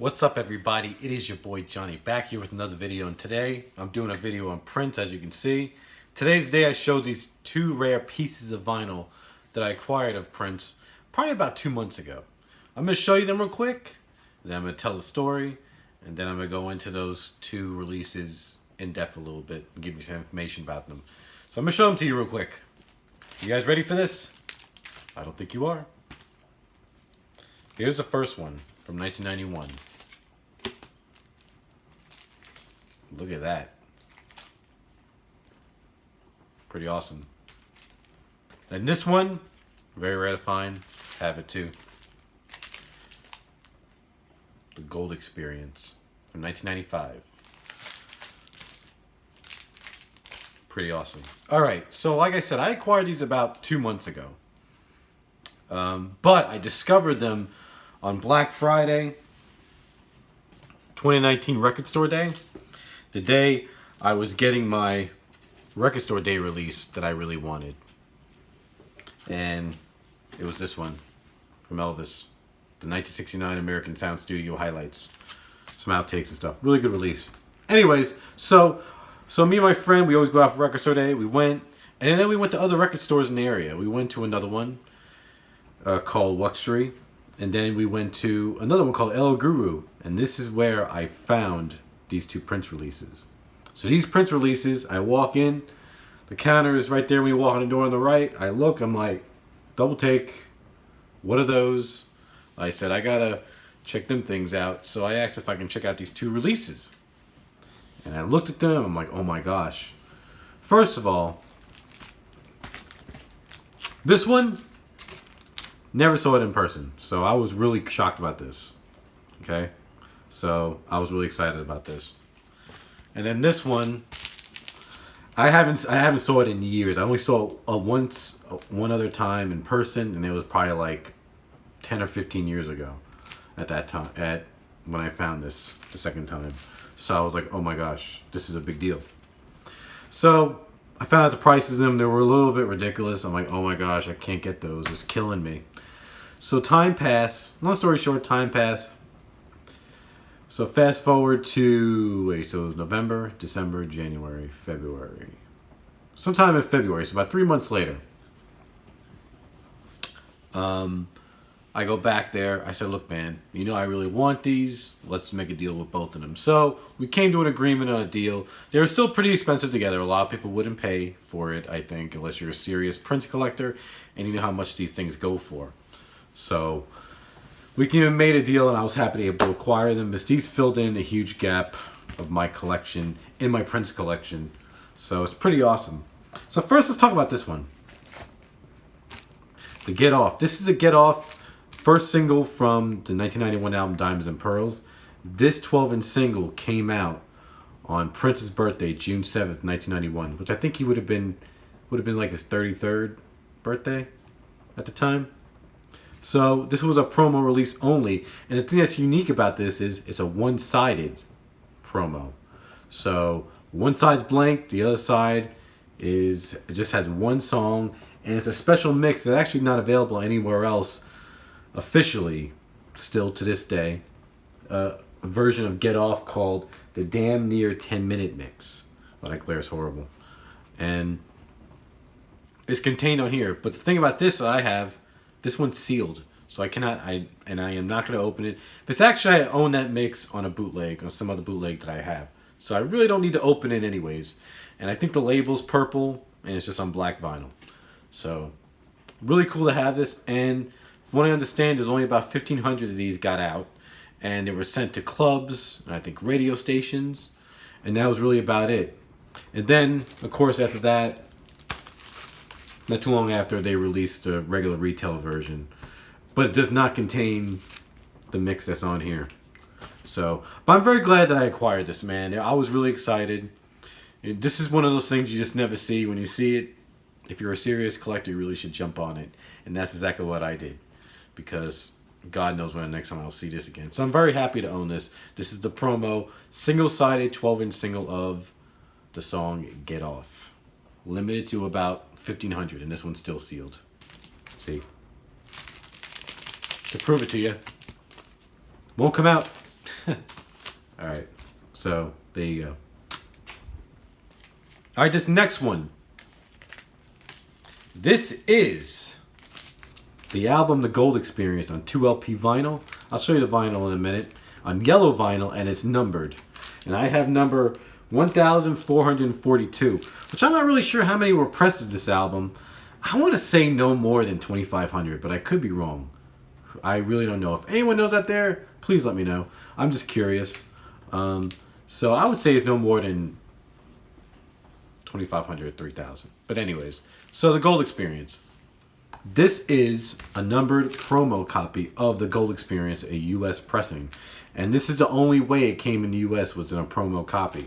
What's up, everybody? It is your boy Johnny back here with another video, and today I'm doing a video on prints. As you can see, today's the day I showed these two rare pieces of vinyl that I acquired of Prince probably about 2 months ago. I'm going to show you them real quick, then I'm going to tell the story, and then I'm going to go into those two releases in depth a little bit and give you some information about them. So I'm going to show them to you real quick. You guys ready for this? I don't think you are. Here's the first one from 1991. Look at that. Pretty awesome. And this one, very rare to find. Have it too. The Gold Experience from 1995. Pretty awesome. Alright, so like I said, I acquired these about 2 months ago. But I discovered them on Black Friday, 2019 Record Store Day. The day I was getting my Record Store Day release that I really wanted. And it was this one from Elvis. The 1969 American Sound Studio highlights. Some outtakes and stuff. Really good release. Anyways, so me and my friend, we always go out for Record Store Day. We went, and then we went to other record stores in the area. We went to another one called Luxury. And then we went to another one called El Guru. And this is where I found these two Prince releases. So these Prince releases, I walk in, the counter is right there when you walk in the door on the right. I look, I'm like, double take, what are those? I said, I gotta check them things out. So I asked if I can check out these two releases. And I looked at them, I'm like, oh my gosh. First of all, this one, never saw it in person. So I was really shocked about this. Okay? So I was really excited about this. And then this one, I haven't saw it in years. I only saw it one other time in person, and it was probably like 10 or 15 years ago at that time, when I found this the second time. So I was like, oh my gosh, this is a big deal. So I found out the prices of them, they were a little bit ridiculous. I'm like, oh my gosh, I can't get those. It's killing me. So time passed. Long story short, time passed. So fast forward to, so it was November, December, January, February. Sometime in February, so about 3 months later. I go back there. I said, look, man, you know I really want these. Let's make a deal with both of them. So we came to an agreement on a deal. They were still pretty expensive together. A lot of people wouldn't pay for it, I think, unless you're a serious Prince collector and you know how much these things go for. So we came and made a deal, and I was happy to be able to acquire them, because these filled in a huge gap of my collection, in my Prince collection. So it's pretty awesome. So first, let's talk about this one. The Get Off. This is a Get Off first single from the 1991 album Diamonds and Pearls. This 12-inch single came out on Prince's birthday, June 7th, 1991, which I think he would have been like his 33rd birthday at the time. So this was a promo release only, and the thing that's unique about this is it's a one-sided promo. So one side's blank, the other side it just has one song, and it's a special mix that's actually not available anywhere else officially, still to this day. A version of Get Off called the Damn Near 10-Minute Mix. But I declare it's horrible. And it's contained on here. But the thing about this that I have, this one's sealed, so I am not going to open it. But it's actually, I own that mix on a bootleg, or some other bootleg that I have. So I really don't need to open it anyways. And I think the label's purple, and it's just on black vinyl. So, really cool to have this. And from what I understand, there's only about 1,500 of these got out. And they were sent to clubs, and I think radio stations. And that was really about it. And then, of course, after that, not too long after, they released a regular retail version. But it does not contain the mix that's on here. So, but I'm very glad that I acquired this, man. I was really excited. This is one of those things you just never see. When you see it, if you're a serious collector, you really should jump on it. And that's exactly what I did. Because God knows when the next time I'll see this again. So I'm very happy to own this. This is the promo, single-sided 12-inch single of the song Get Off. Limited to about 1,500, and this one's still sealed. To prove it to you. Won't come out. All right, so there you go. All right, this next one. This is the album The Gold Experience on 2LP vinyl. I'll show you the vinyl in a minute. On yellow vinyl, and it's numbered. And I have number 1442, which I'm not really sure how many were pressed of this album. I want to say no more than 2,500, but I could be wrong. I really don't know. If anyone knows out there, please let me know. I'm just curious. So I would say it's no more than 2,500, 3,000. But anyways, so the Gold Experience. This is a numbered promo copy of the Gold Experience, a U.S. pressing. And this is the only way it came in the U.S. was in a promo copy.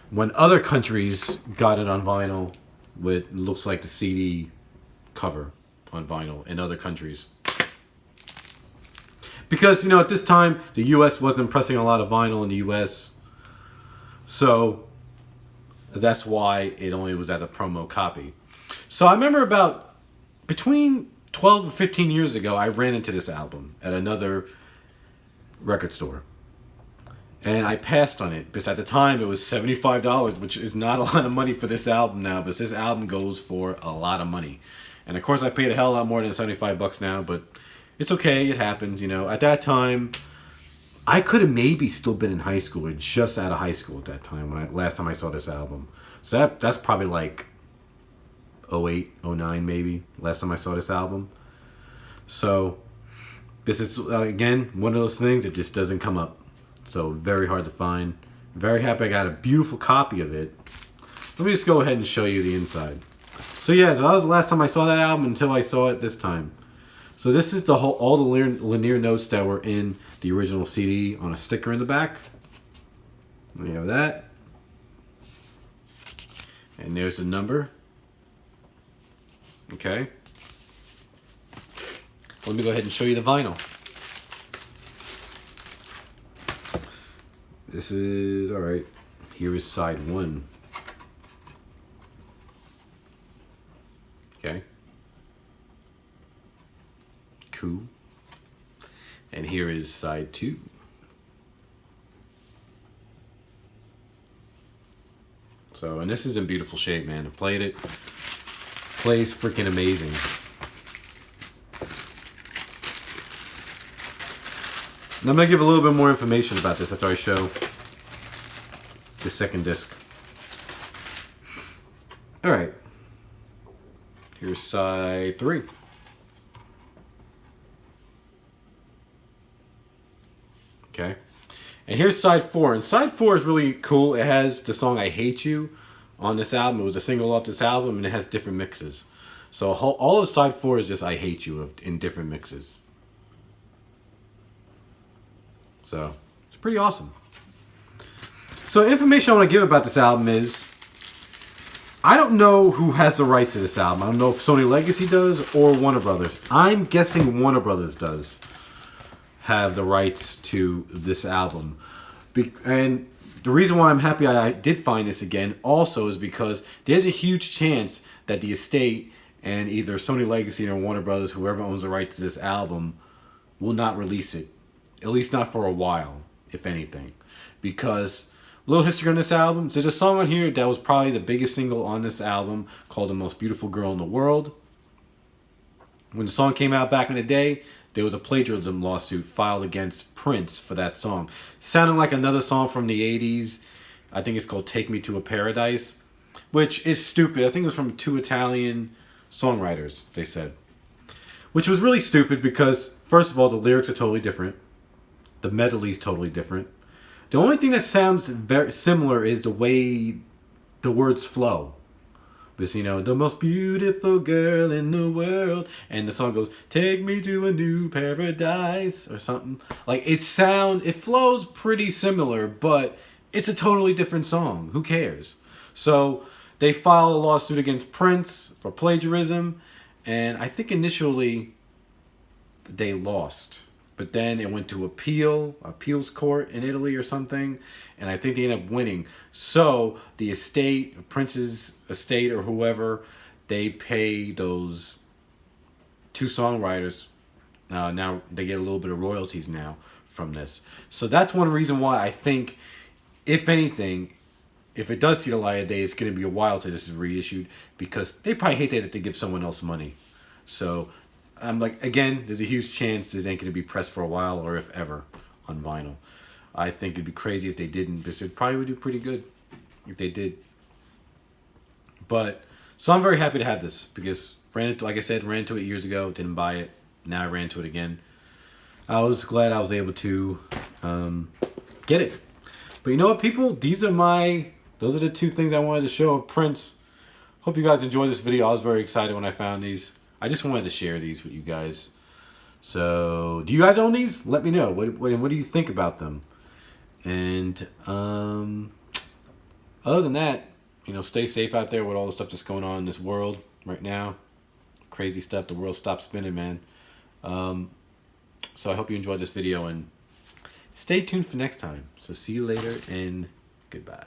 When other countries got it on vinyl, with looks like the CD cover on vinyl in other countries. Because, you know, at this time, the U.S. wasn't pressing a lot of vinyl in the U.S. So that's why it only was as a promo copy. So I remember about between 12 and 15 years ago, I ran into this album at another record store. And I passed on it because at the time it was $75, which is not a lot of money for this album now, but this album goes for a lot of money. And of course I paid a hell of a lot more than $75 now, but it's okay, it happens, you know. At that time, I could have maybe still been in high school or just out of high school at that time when last time I saw this album. So that's probably like 08, 09 maybe, last time I saw this album. So this is, again, one of those things that just doesn't come up. So very hard to find. Very happy I got a beautiful copy of it. Let me just go ahead and show you the inside. So yeah, so that was the last time I saw that album until I saw it this time. So this is the whole, all the linear notes that were in the original CD on a sticker in the back. We have that. And there's the number. Okay. Let me go ahead and show you the vinyl. This is, alright, here is side 1. Okay. Cool. And here is side 2. So, and this is in beautiful shape, man. I played it. Plays freaking amazing. And I'm going to give a little bit more information about this after I show the second disc. Alright. Here's side 3. Okay. And here's side 4. And side 4 is really cool. It has the song I Hate You on this album. It was a single off this album, and it has different mixes. So all of side 4 is just I Hate You in different mixes. So it's pretty awesome. So information I want to give about this album is, I don't know who has the rights to this album. I don't know if Sony Legacy does or Warner Brothers. I'm guessing Warner Brothers does have the rights to this album. And the reason why I'm happy I did find this again also is because there's a huge chance that the estate and either Sony Legacy or Warner Brothers, whoever owns the rights to this album, will not release it. At least not for a while, if anything. Because, a little history on this album. There's a song on here that was probably the biggest single on this album called The Most Beautiful Girl in the World. When the song came out back in the day, there was a plagiarism lawsuit filed against Prince for that song. Sounding like another song from the 80s. I think it's called Take Me to a Paradise. Which is stupid. I think it was from 2 Italian songwriters, they said. Which was really stupid because, first of all, the lyrics are totally different. The medley's totally different. The only thing that sounds very similar is the way the words flow. Because, you know, the most beautiful girl in the world. And the song goes, take me to a new paradise. Or something. Like, it flows pretty similar, but it's a totally different song. Who cares? So, they filed a lawsuit against Prince for plagiarism. And I think initially they lost. But then it went to appeals court in Italy or something, and I think they ended up winning. So the estate, Prince's estate or whoever, they pay those 2 songwriters. Now they get a little bit of royalties now from this. So that's one reason why I think, if anything, if it does see the light of day, it's going to be a while till this is reissued, because they probably hate that they give someone else money. So I'm like, again, there's a huge chance this ain't going to be pressed for a while, or if ever, on vinyl. I think it'd be crazy if they didn't, because it probably would do pretty good if they did. But so I'm very happy to have this, because like I said, ran into it years ago, didn't buy it. Now I ran into it again. I was glad I was able to get it. But you know what, people? Those are the two things I wanted to show of Prince. Hope you guys enjoyed this video. I was very excited when I found these. I just wanted to share these with you guys. So, do you guys own these? Let me know. What do you think about them? And other than that, stay safe out there with all the stuff that's going on in this world right now. Crazy stuff. The world stopped spinning, man. So I hope you enjoyed this video, and stay tuned for next time. So see you later, and goodbye.